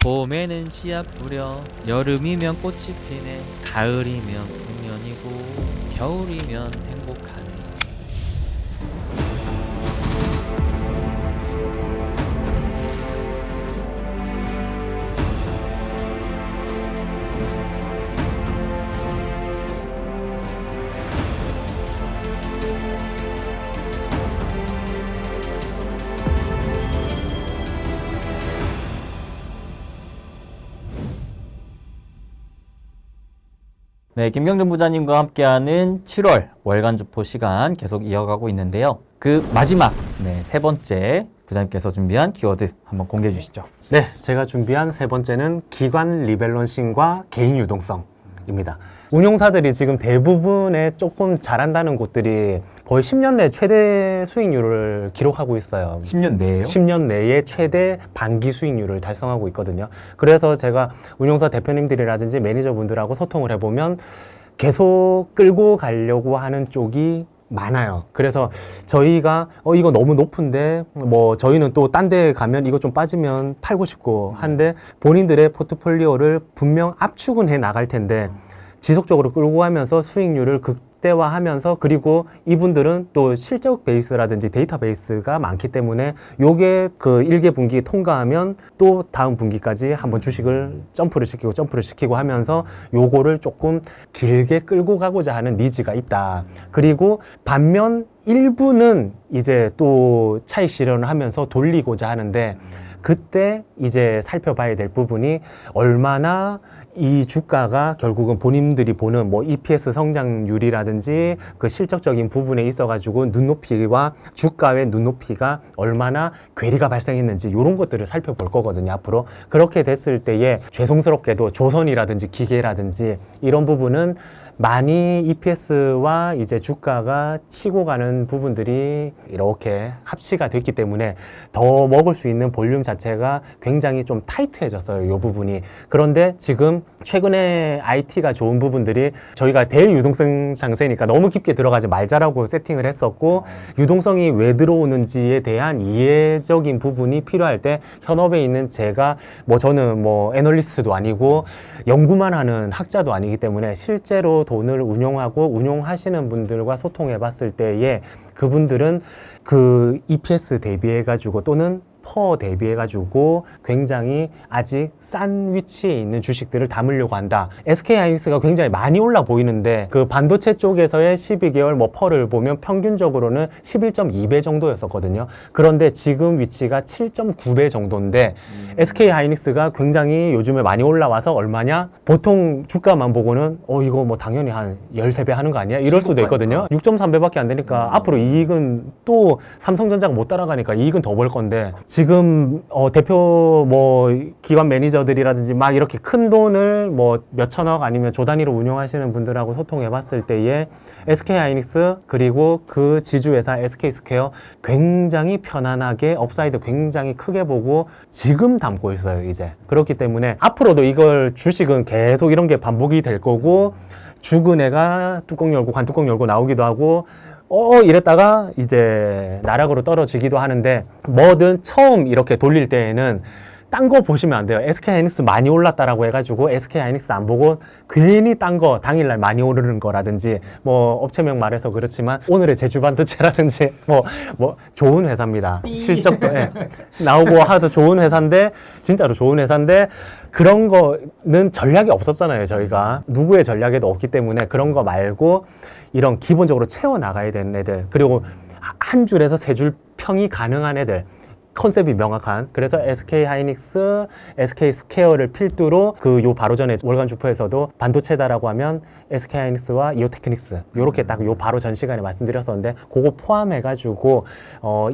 봄에는 씨앗 뿌려, 여름이면 꽃이 피네, 가을이면 풍년이고 겨울이면 행복하네. 네, 김경준 부자님과 함께하는 7월 월간 주포 시간 계속 이어가고 있는데요. 그 마지막, 세 번째 부자님께서 준비한 키워드 한번 공개해 주시죠. 네, 제가 준비한 세 번째는 기관 리밸런싱과 개인 유동성입니다. 운용사들이 지금 대부분의 조금 잘한다는 곳들이 거의 10년 내 최대 수익률을 기록하고 있어요. 10년 내에요? 10년 내에 최대 반기 수익률을 달성하고 있거든요. 그래서 제가 운용사 대표님들이라든지 매니저분들하고 소통을 해보면 계속 끌고 가려고 하는 쪽이 많아요. 그래서 저희가 이거 너무 높은데 뭐 저희는 또 딴 데 가면 이거 좀 빠지면 팔고 싶고 한데 본인들의 포트폴리오를 분명 압축은 해 나갈 텐데 지속적으로 끌고 가면서 수익률을 극대화하면서, 그리고 이분들은 또 실적 베이스라든지 데이터 베이스가 많기 때문에 요게 그 1개 분기 통과하면 또 다음 분기까지 한번 주식을 점프를 시키고 하면서 요거를 조금 길게 끌고 가고자 하는 니즈가 있다. 그리고 반면 일부는 이제 또 차익 실현을 하면서 돌리고자 하는데, 그때 이제 살펴봐야 될 부분이 얼마나 이 주가가 결국은 본인들이 보는 뭐 EPS 성장률이라든지 그 실적적인 부분에 있어가지고 눈높이와 주가의 눈높이가 얼마나 괴리가 발생했는지 이런 것들을 살펴볼 거거든요, 앞으로. 그렇게 됐을 때에 죄송스럽게도 조선이라든지 기계라든지 이런 부분은 많이 EPS와 이제 주가가 치고 가는 부분들이 이렇게 합치가 됐기 때문에 더 먹을 수 있는 볼륨 자체가 굉장히 좀 타이트해졌어요, 이 부분이. 그런데 지금 최근에 IT가 좋은 부분들이 저희가 대유동성 장세니까 너무 깊게 들어가지 말자라고 세팅을 했었고, 유동성이 왜 들어오는지에 대한 이해적인 부분이 필요할 때 현업에 있는 제가 저는 애널리스트도 아니고 연구만 하는 학자도 아니기 때문에 실제로 돈을 운용하고 운용하시는 분들과 소통해 봤을 때에 그분들은 그 EPS 대비해 가지고 또는 퍼 대비해 가지고 굉장히 아직 싼 위치에 있는 주식들을 담으려고 한다. SK하이닉스가 굉장히 많이 올라 보이는데 그 반도체 쪽에서의 12개월 퍼를 보면 평균적으로는 11.2배 정도였었거든요. 그런데 지금 위치가 7.9배 정도인데 SK하이닉스가 굉장히 요즘에 많이 올라와서 얼마냐? 보통 주가만 보고는 이거 당연히 한 13배 하는 거 아니야? 이럴 수도 있거든요. 6.3배밖에 안 되니까 앞으로 이익은 또 삼성전자가 못 따라가니까 이익은 더 벌 건데, 지금 대표 기관 매니저들이라든지 막 이렇게 큰 돈을 몇천억 아니면 조 단위로 운용하시는 분들하고 소통해 봤을 때에 SK하이닉스 그리고 그 지주회사 SK스퀘어 굉장히 편안하게 업사이드 굉장히 크게 보고 지금 담고 있어요, 이제. 그렇기 때문에 앞으로도 이걸 주식은 계속 이런 게 반복이 될 거고, 죽은 애가 뚜껑 열고 관뚜껑 열고 나오기도 하고 이랬다가 이제 나락으로 떨어지기도 하는데, 뭐든 처음 이렇게 돌릴 때에는 딴 거 보시면 안 돼요. SK하이닉스 많이 올랐다라고 해가지고 SK하이닉스 안 보고 괜히 딴 거 당일날 많이 오르는 거라든지 업체명 말해서 그렇지만 오늘의 제주반도체라든지 좋은 회사입니다. 실적도 나오고 하도 좋은 회사인데, 진짜로 좋은 회사인데 그런 거는 전략이 없었잖아요, 저희가. 누구의 전략에도 없기 때문에 그런 거 말고 이런 기본적으로 채워나가야 되는 애들, 그리고 한 줄에서 세 줄 평이 가능한 애들, 컨셉이 명확한. 그래서 SK하이닉스, SK스퀘어를 필두로 요 바로 전에 월간 주포에서도 반도체다라고 하면 SK하이닉스와 이오테크닉스 요렇게 딱 요 바로 전 시간에 말씀드렸었는데, 그거 포함해가지고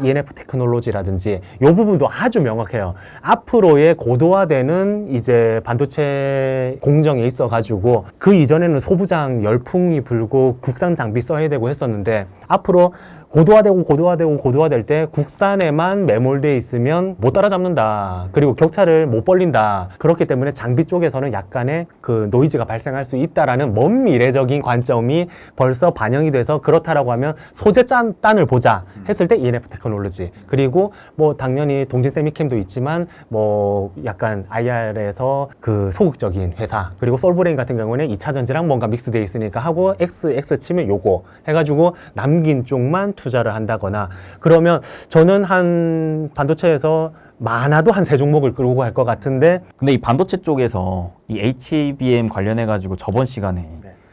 ENF 테크놀로지라든지 요 부분도 아주 명확해요. 앞으로의 고도화되는 이제 반도체 공정에 있어가지고 그 이전에는 소부장 열풍이 불고 국산 장비 써야 되고 했었는데, 앞으로 고도화될 때 국산에만 매몰돼 있으면 못 따라잡는다. 그리고 격차를 못 벌린다. 그렇기 때문에 장비 쪽에서는 약간의 그 노이즈가 발생할 수 있다라는 먼 미래적인 관점이 벌써 반영이 돼서 그렇다라고 하면 소재 단을 보자 했을 때 ENF 테크놀로지. 그리고 뭐 당연히 동진 세미캠도 있지만 뭐 약간 IR에서 그 소극적인 회사, 그리고 솔브레인 같은 경우는 2차 전지랑 뭔가 믹스되어 있으니까 하고 X 치면 요거 해가지고 남긴 쪽만 투자를 한다거나, 그러면 저는 한 반도체에서 많아도 한 3종목을 끌고 갈 것 같은데. 근데 이 반도체 쪽에서 이 HBM 관련해가지고 저번 시간에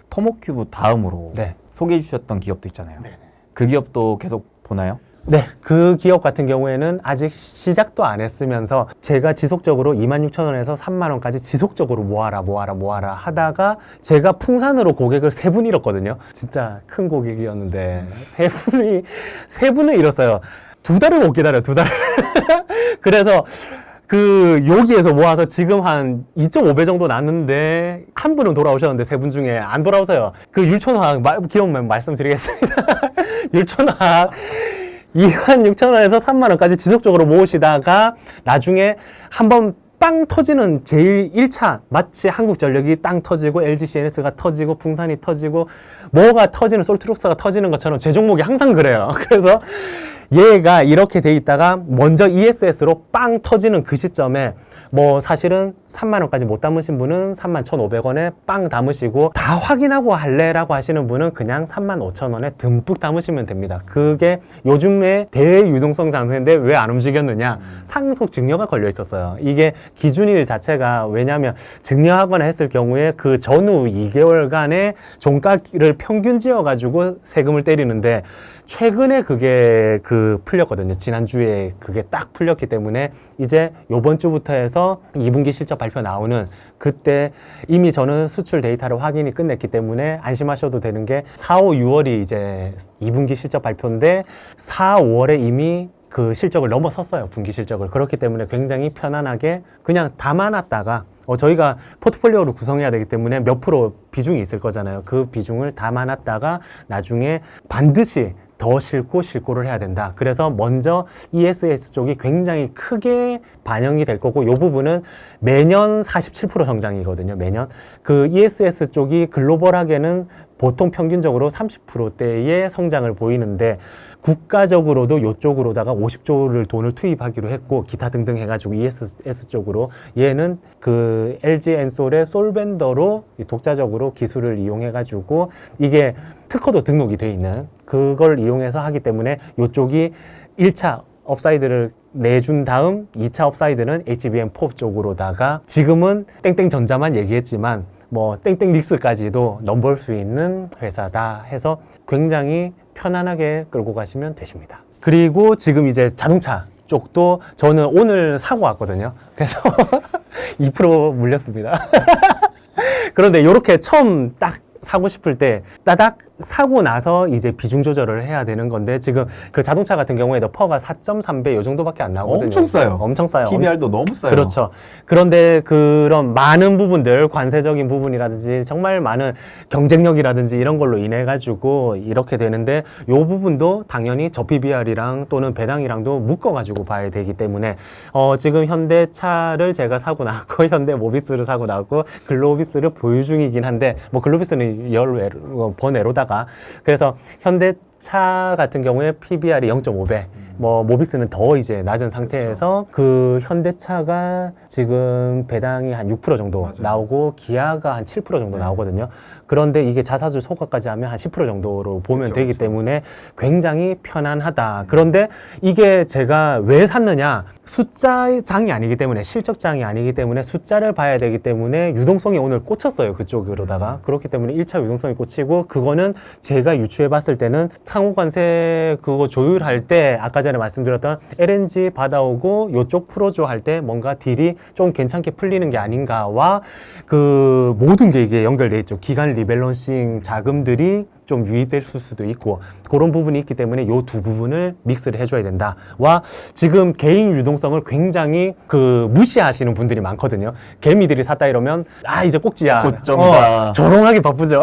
토모큐브 다음으로 네. 소개해 주셨던 기업도 있잖아요. 그 기업도 계속 보나요? 네, 그 기업 같은 경우에는 아직 시작도 안 했으면서 제가 지속적으로 26,000원에서 30,000원까지 지속적으로 모아라 하다가 제가 풍산으로 고객을 3분 잃었거든요. 진짜 큰 고객이었는데 3분을 잃었어요. 2달을 못 기다려요, 2달을. 그래서 그 여기에서 모아서 지금 한 2.5배 정도 났는데 한 분은 돌아오셨는데 3분 중에 안 돌아오세요. 그 율촌화학 기업만 말씀드리겠습니다. 율촌화학 26,000원에서 30,000원까지 지속적으로 모으시다가 나중에 한번 빵 터지는 제일 1차, 마치 한국전력이 땅 터지고 LG CNS가 터지고 풍산이 터지고 뭐가 터지는, 솔트룩스가 터지는 것처럼 제 종목이 항상 그래요. 그래서 얘가 이렇게 돼 있다가 먼저 ESS로 빵 터지는 그 시점에 뭐 사실은 30,000원까지 못 담으신 분은 31,500원에 빵 담으시고, 다 확인하고 할래라고 하시는 분은 그냥 35,000원에 듬뿍 담으시면 됩니다. 그게 요즘에 대유동성 장세인데 왜 안 움직였느냐? 상속 증여가 걸려 있었어요. 이게 기준일 자체가, 왜냐하면 증여하거나 했을 경우에 그 전후 2개월간의 종가를 평균 지어가지고 세금을 때리는데, 최근에 그게 풀렸거든요. 지난주에 그게 딱 풀렸기 때문에 이제 요번 주부터 해서 2분기 실적 발표 나오는 그때 이미 저는 수출 데이터를 확인이 끝냈기 때문에 안심하셔도 되는 게 4, 5, 6월이 이제 2분기 실적 발표인데 4, 5월에 이미 그 실적을 넘어섰어요. 분기 실적을. 그렇기 때문에 굉장히 편안하게 그냥 담아놨다가 저희가 포트폴리오를 구성해야 되기 때문에 몇 프로 비중이 있을 거잖아요. 그 비중을 담아놨다가 나중에 반드시 더 실고를 해야 된다. 그래서 먼저 ESS 쪽이 굉장히 크게 반영이 될 거고, 요 부분은 매년 47% 성장이거든요. 매년. 그 ESS 쪽이 글로벌하게는 보통 평균적으로 30%대의 성장을 보이는데, 국가적으로도 이쪽으로다가 50조를 돈을 투입하기로 했고, 기타 등등 해가지고 ESS 쪽으로 얘는 그 LG 엔솔의 솔벤더로 독자적으로 기술을 이용해가지고 이게 특허도 등록이 돼 있는 그걸 이용해서 하기 때문에 이쪽이 1차 업사이드를 내준 다음 2차 업사이드는 HBM4 쪽으로다가, 지금은 땡땡전자만 얘기했지만 뭐 땡땡 닉스까지도 넘볼 수 있는 회사다 해서 굉장히 편안하게 끌고 가시면 되십니다. 그리고 지금 이제 자동차 쪽도 저는 오늘 사고 왔거든요. 그래서 2% 물렸습니다. 그런데 이렇게 처음 딱 사고 싶을 때 따닥 사고 나서 이제 비중 조절을 해야 되는 건데, 지금 그 자동차 같은 경우에도 퍼가 4.3배 요 정도밖에 안 나오거든요. 엄청 싸요. 엄청 싸요. PBR도 너무 싸요. 그렇죠. 그런데 그런 많은 부분들, 관세적인 부분이라든지 정말 많은 경쟁력이라든지 이런 걸로 인해 가지고 이렇게 되는데, 요 부분도 당연히 저 PBR이랑 또는 배당이랑도 묶어 가지고 봐야 되기 때문에 지금 현대차를 제가 사고 나왔고 현대모비스를 사고 나왔고 글로비스를 보유 중이긴 한데, 뭐 글로비스는 번외로다가, 그래서 현대차 같은 경우에 PBR이 0.5배, 뭐 모비스는 더 이제 낮은 상태에서 그 현대차가 지금 배당이 한 6% 정도 나오고 기아가 한 7% 정도 나오거든요. 그런데 이게 자사주 소가까지 하면 한 10% 정도로 보면 되기 때문에 굉장히 편안하다. 그런데 이게 제가 왜 샀느냐, 숫자장이 아니기 때문에, 실적장이 아니기 때문에 숫자를 봐야 되기 때문에 유동성이 오늘 꽂혔어요, 그쪽으로다가. 그렇기 때문에 1차 유동성이 꽂히고, 그거는 제가 유추해 봤을 때는 상호관세 그거 조율할 때 아까 전에 말씀드렸던 LNG 받아오고 요쪽 풀어줘 할 때 뭔가 딜이 좀 괜찮게 풀리는 게 아닌가와, 그 모든 게 이게 연결돼 있죠. 기간 리밸런싱 자금들이 좀 유입될 수도 있고, 그런 부분이 있기 때문에 요 두 부분을 믹스를 해줘야 된다. 와, 지금 개인 유동성을 굉장히 무시하시는 분들이 많거든요. 개미들이 샀다 이러면 이제 꼭지야. 고점이다. 조롱하기 바쁘죠.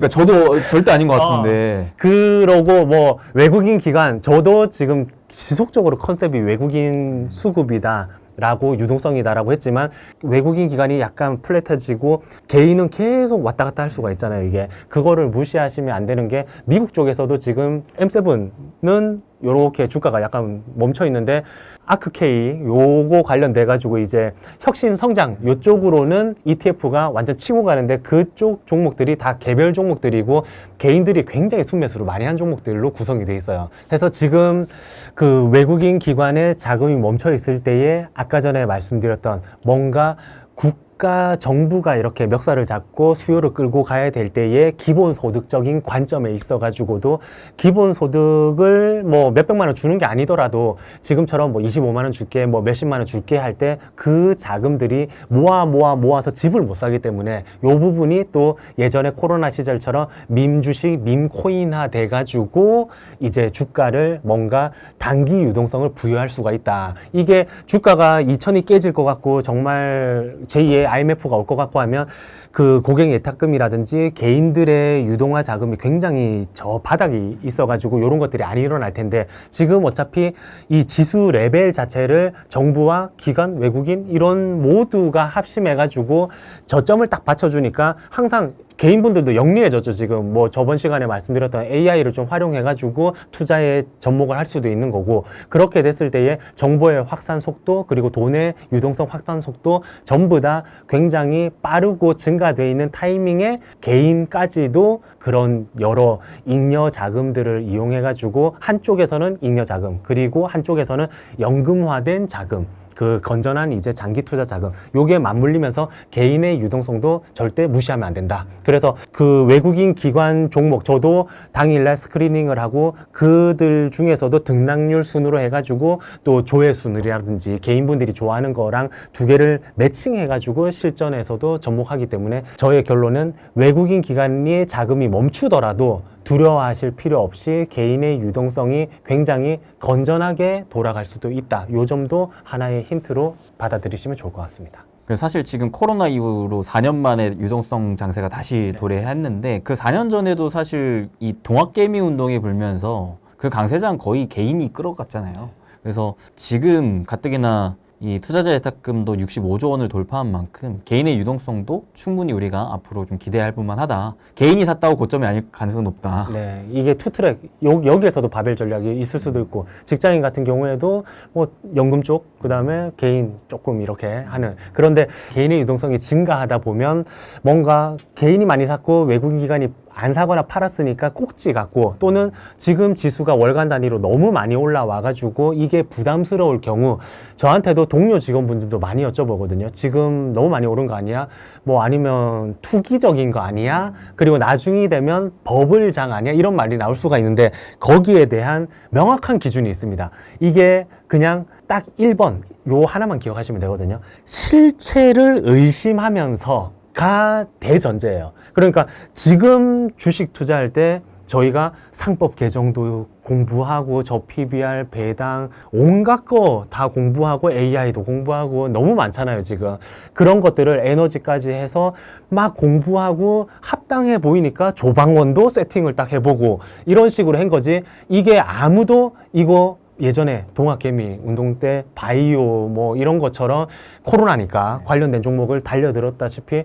그러니까 저도 절대 아닌 것 같은데. 그러고 뭐 외국인 기관 저도 지금 지속적으로 컨셉이 외국인 수급이다. 라고 유동성이다라고 했지만 외국인 기관이 약간 플랫해지고 개인은 계속 왔다 갔다 할 수가 있잖아요. 이게 그거를 무시하시면 안 되는 게 미국 쪽에서도 지금 M7은 요렇게 주가가 약간 멈춰 있는데 아크K 요거 관련돼 가지고 이제 혁신 성장 요쪽으로는 ETF가 완전 치고 가는데 그쪽 종목들이 다 개별 종목들이고 개인들이 굉장히 순매수를 많이 한 종목들로 구성이 돼 있어요. 그래서 지금 그 외국인 기관의 자금이 멈춰 있을 때에 아까 전에 말씀드렸던 뭔가 국가 정부가 이렇게 멱살을 잡고 수요를 끌고 가야 될 때에 기본소득적인 관점에 있어가지고도 기본소득을 뭐 몇백만 원 주는 게 아니더라도 지금처럼 뭐 25만 원 줄게 뭐 몇십만 원 줄게 할 때 그 자금들이 모아서 집을 못 사기 때문에 요 부분이 또 예전에 코로나 시절처럼 밈주식 밈코인화 돼가지고 이제 주가를 뭔가 단기 유동성을 부여할 수가 있다. 이게 주가가 2000이 깨질 것 같고 정말 제2의 IMF가 올 것 같고 하면 그 고객 예탁금이라든지 개인들의 유동화 자금이 굉장히 저 바닥이 있어가지고 이런 것들이 안 일어날 텐데 지금 어차피 이 지수 레벨 자체를 정부와 기관, 외국인 이런 모두가 합심해가지고 저점을 딱 받쳐주니까 항상 개인분들도 영리해졌죠. 지금 뭐 저번 시간에 말씀드렸던 AI를 좀 활용해가지고 투자에 접목을 할 수도 있는 거고 그렇게 됐을 때에 정보의 확산 속도 그리고 돈의 유동성 확산 속도 전부 다 굉장히 빠르고 증가되어 있는 타이밍에 개인까지도 그런 여러 잉여 자금들을 이용해가지고 한쪽에서는 잉여 자금 그리고 한쪽에서는 연금화된 자금 그 건전한 이제 장기 투자 자금 요게 맞물리면서 개인의 유동성도 절대 무시하면 안 된다. 그래서 그 외국인 기관 종목 저도 당일날 스크리닝을 하고 그들 중에서도 등락률 순으로 해가지고 또 조회 순이라든지 개인분들이 좋아하는 거랑 두 개를 매칭해가지고 실전에서도 접목하기 때문에 저의 결론은 외국인 기관의 자금이 멈추더라도 두려워하실 필요 없이 개인의 유동성이 굉장히 건전하게 돌아갈 수도 있다. 요 점도 하나의 힌트로 받아들이시면 좋을 것 같습니다. 그래서 사실 지금 코로나 이후로 4년 만에 유동성 장세가 다시 도래했는데 그 4년 전에도 사실 이 동학개미 운동이 불면서 그 강세장 거의 개인이 끌어갔잖아요. 그래서 지금 가뜩이나 이 투자자 예탁금도 65조 원을 돌파한 만큼 개인의 유동성도 충분히 우리가 앞으로 좀 기대할 만하다. 개인이 샀다고 고점이 아닐 가능성이 높다. 네, 이게 투트랙 여기에서도 바벨 전략이 있을 수도 있고 직장인 같은 경우에도 뭐 연금 쪽 그다음에 개인 조금 이렇게 하는 그런데 개인의 유동성이 증가하다 보면 뭔가 개인이 많이 샀고 외국인 기관이 안 사거나 팔았으니까 꼭지 같고 또는 지금 지수가 월간 단위로 너무 많이 올라와가지고 이게 부담스러울 경우 저한테도 동료 직원분들도 많이 여쭤보거든요. 지금 너무 많이 오른 거 아니야? 뭐 아니면 투기적인 거 아니야? 그리고 나중이 되면 버블장 아니야? 이런 말이 나올 수가 있는데 거기에 대한 명확한 기준이 있습니다. 이게 그냥 딱 1번 요 하나만 기억하시면 되거든요. 실체를 의심하면서 가 대전제예요. 그러니까 지금 주식 투자할 때 저희가 상법 개정도 공부하고 저 PBR, 배당 온갖 거 다 공부하고 AI도 공부하고 너무 많잖아요 지금. 그런 것들을 에너지까지 해서 막 공부하고 합당해 보이니까 조방원도 세팅을 딱 해보고 이런 식으로 한 거지 이게 아무도 이거 예전에 동학개미 운동 때 바이오 뭐 이런 것처럼 코로나니까 관련된 종목을 달려들었다시피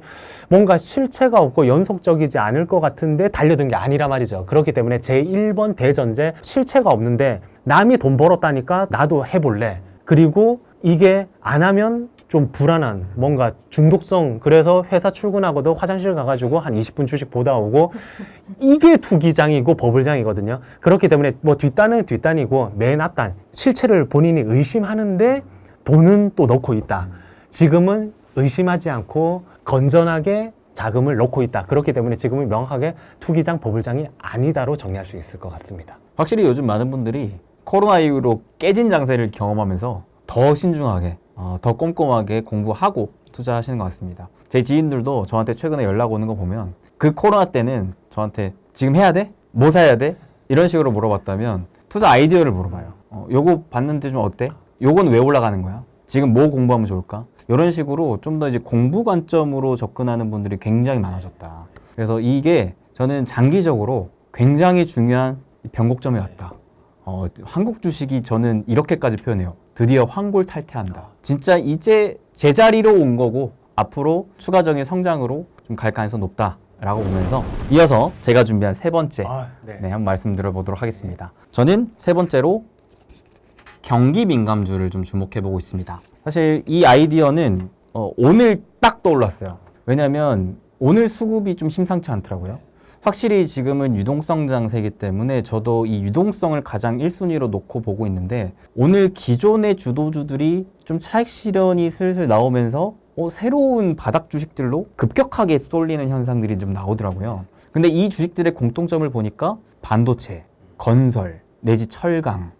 뭔가 실체가 없고 연속적이지 않을 것 같은데 달려든 게 아니라 말이죠. 그렇기 때문에 제1번 대전제 실체가 없는데 남이 돈 벌었다니까 나도 해볼래. 그리고 이게 안 하면 좀 불안한 뭔가 중독성 그래서 회사 출근하고도 화장실 가가지고 한 20분 주식 보다 오고 이게 투기장이고 버블장이거든요. 그렇기 때문에 뭐 뒷단은 뒷단이고 맨 앞단 실체를 본인이 의심하는데 돈은 또 넣고 있다. 지금은 의심하지 않고 건전하게 자금을 넣고 있다. 그렇기 때문에 지금은 명확하게 투기장 버블장이 아니다로 정리할 수 있을 것 같습니다. 확실히 요즘 많은 분들이 코로나 이후로 깨진 장세를 경험하면서 더 신중하게 더 꼼꼼하게 공부하고 투자하시는 것 같습니다. 제 지인들도 저한테 최근에 연락 오는 거 보면 그 코로나 때는 저한테 지금 해야 돼? 뭐 사야 돼? 이런 식으로 물어봤다면 투자 아이디어를 물어봐요. 요거 봤는데 좀 어때? 요건 왜 올라가는 거야? 지금 뭐 공부하면 좋을까? 이런 식으로 좀 더 이제 공부 관점으로 접근하는 분들이 굉장히 많아졌다. 그래서 이게 저는 장기적으로 굉장히 중요한 변곡점에 왔다. 한국 주식이 저는 이렇게까지 표현해요. 드디어 환골탈퇴한다. 진짜 이제 제자리로 온 거고 앞으로 추가적인 성장으로 좀 갈 가능성 높다라고 보면서 이어서 제가 준비한 세 번째 한번 말씀드려보도록 하겠습니다. 저는 세 번째로 경기 민감주를 좀 주목해보고 있습니다. 사실 이 아이디어는 오늘 딱 떠올랐어요. 왜냐하면 오늘 수급이 좀 심상치 않더라고요. 확실히 지금은 유동성 장세이기 때문에 저도 이 유동성을 가장 1순위로 놓고 보고 있는데 오늘 기존의 주도주들이 좀 차익 실현이 슬슬 나오면서 새로운 바닥 주식들로 급격하게 쏠리는 현상들이 좀 나오더라고요. 근데 이 주식들의 공통점을 보니까 반도체, 건설, 내지 철강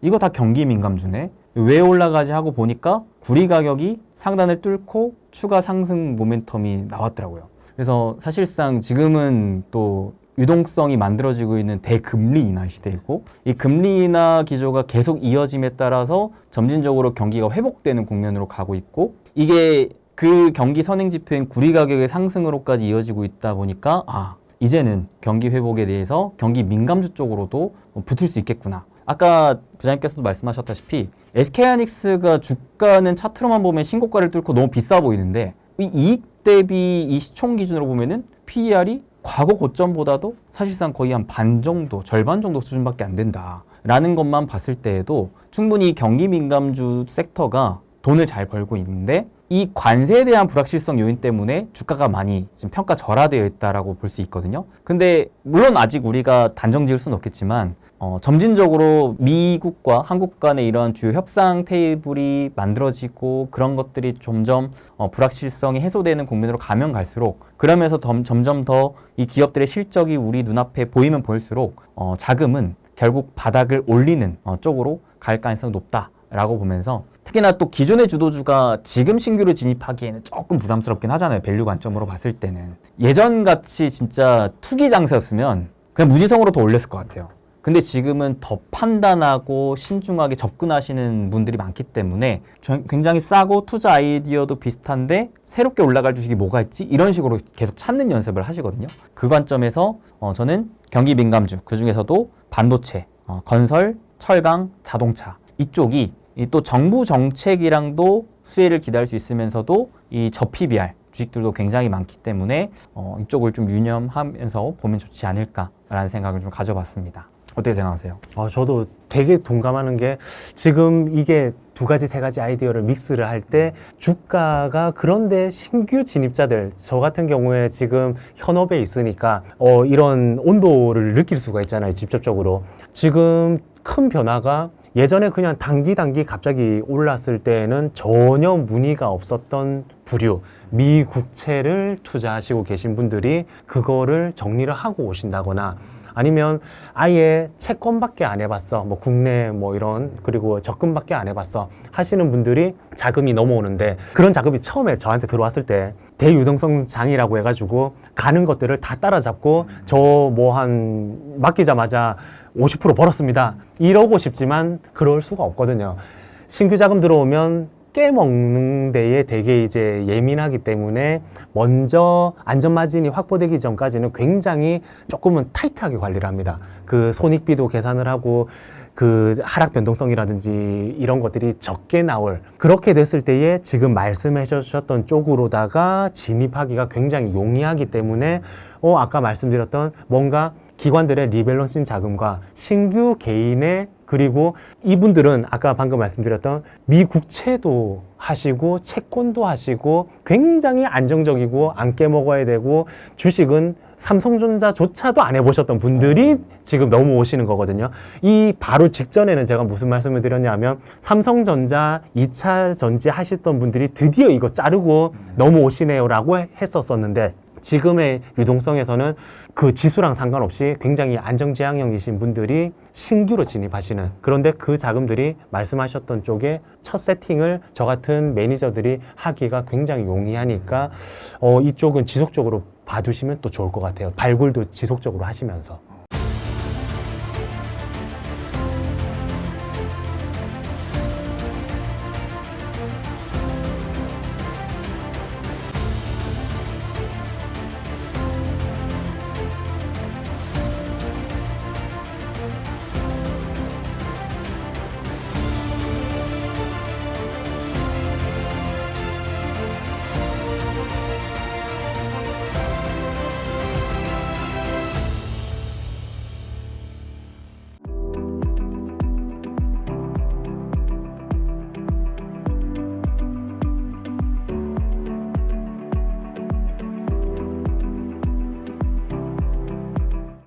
이거 다 경기 민감주네. 왜 올라가지 하고 보니까 구리 가격이 상단을 뚫고 추가 상승 모멘텀이 나왔더라고요. 그래서 사실상 지금은 또 유동성이 만들어지고 있는 대금리 인하 시대이고 이 금리 인하 기조가 계속 이어짐에 따라서 점진적으로 경기가 회복되는 국면으로 가고 있고 이게 그 경기 선행 지표인 구리 가격의 상승으로까지 이어지고 있다 보니까 이제는 경기 회복에 대해서 경기 민감주 쪽으로도 붙을 수 있겠구나. 아까 부장님께서도 말씀하셨다시피 SK하이닉스가 주가는 차트로만 보면 신고가를 뚫고 너무 비싸 보이는데 이 이익 대비 이 시총 기준으로 보면은 PER이 과거 고점보다도 사실상 거의 한 반 정도, 절반 정도 수준밖에 안 된다라는 것만 봤을 때에도 충분히 경기 민감주 섹터가 돈을 잘 벌고 있는데 이 관세에 대한 불확실성 요인 때문에 주가가 많이 지금 평가 절하되어 있다라고 볼 수 있거든요. 근데 물론 아직 우리가 단정 지을 수는 없겠지만 점진적으로 미국과 한국 간의 이런 주요 협상 테이블이 만들어지고 그런 것들이 점점 불확실성이 해소되는 국면으로 가면 갈수록 그러면서 점점 더 이 기업들의 실적이 우리 눈앞에 보이면 보일수록 자금은 결국 바닥을 올리는 쪽으로 갈 가능성이 높다라고 보면서 특히나 또 기존의 주도주가 지금 신규로 진입하기에는 조금 부담스럽긴 하잖아요. 밸류 관점으로 봤을 때는. 예전같이 진짜 투기 장세였으면 그냥 무지성으로 더 올렸을 것 같아요. 근데 지금은 더 판단하고 신중하게 접근하시는 분들이 많기 때문에 굉장히 싸고 투자 아이디어도 비슷한데 새롭게 올라갈 주식이 뭐가 있지? 이런 식으로 계속 찾는 연습을 하시거든요. 그 관점에서 저는 경기 민감주, 그중에서도 반도체, 건설, 철강, 자동차 이쪽이 또 정부 정책이랑도 수혜를 기대할 수 있으면서도 이 저PBR 주식들도 굉장히 많기 때문에 이쪽을 좀 유념하면서 보면 좋지 않을까라는 생각을 좀 가져봤습니다. 어떻게 생각하세요? 저도 되게 동감하는 게 지금 이게 두 가지, 세 가지 아이디어를 믹스를 할 때 주가가 그런데 신규 진입자들, 저 같은 경우에 지금 현업에 있으니까 이런 온도를 느낄 수가 있잖아요. 직접적으로. 지금 큰 변화가 예전에 그냥 단기 갑자기 올랐을 때는 전혀 문의가 없었던 부류, 미국채를 투자하시고 계신 분들이 그거를 정리를 하고 오신다거나 아니면 아예 채권밖에 안 해봤어. 뭐 국내 뭐 이런 그리고 적금밖에 안 해봤어 하시는 분들이 자금이 넘어오는데 그런 자금이 처음에 저한테 들어왔을 때 대유동성 장이라고 해가지고 가는 것들을 다 따라잡고 저 뭐 한 맡기자마자 50% 벌었습니다. 이러고 싶지만 그럴 수가 없거든요. 신규 자금 들어오면 깨먹는 데에 되게 이제 예민하기 때문에 먼저 안전마진이 확보되기 전까지는 굉장히 조금은 타이트하게 관리를 합니다. 그 손익비도 계산을 하고 그 하락 변동성이라든지 이런 것들이 적게 나올 그렇게 됐을 때에 지금 말씀해 주셨던 쪽으로다가 진입하기가 굉장히 용이하기 때문에 아까 말씀드렸던 뭔가 기관들의 리밸런싱 자금과 신규 개인의 그리고 이분들은 아까 방금 말씀드렸던 미국채도 하시고 채권도 하시고 굉장히 안정적이고 안 깨먹어야 되고 주식은 삼성전자조차도 안 해보셨던 분들이 지금 넘어오시는 거거든요. 이 바로 직전에는 제가 무슨 말씀을 드렸냐면 삼성전자 2차 전지 하셨던 분들이 드디어 이거 자르고 넘어오시네요 라고 했었었는데 지금의 유동성에서는 그 지수랑 상관없이 굉장히 안정지향형이신 분들이 신규로 진입하시는 그런데 그 자금들이 말씀하셨던 쪽에 첫 세팅을 저 같은 매니저들이 하기가 굉장히 용이하니까 이쪽은 지속적으로 봐두시면 또 좋을 것 같아요. 발굴도 지속적으로 하시면서.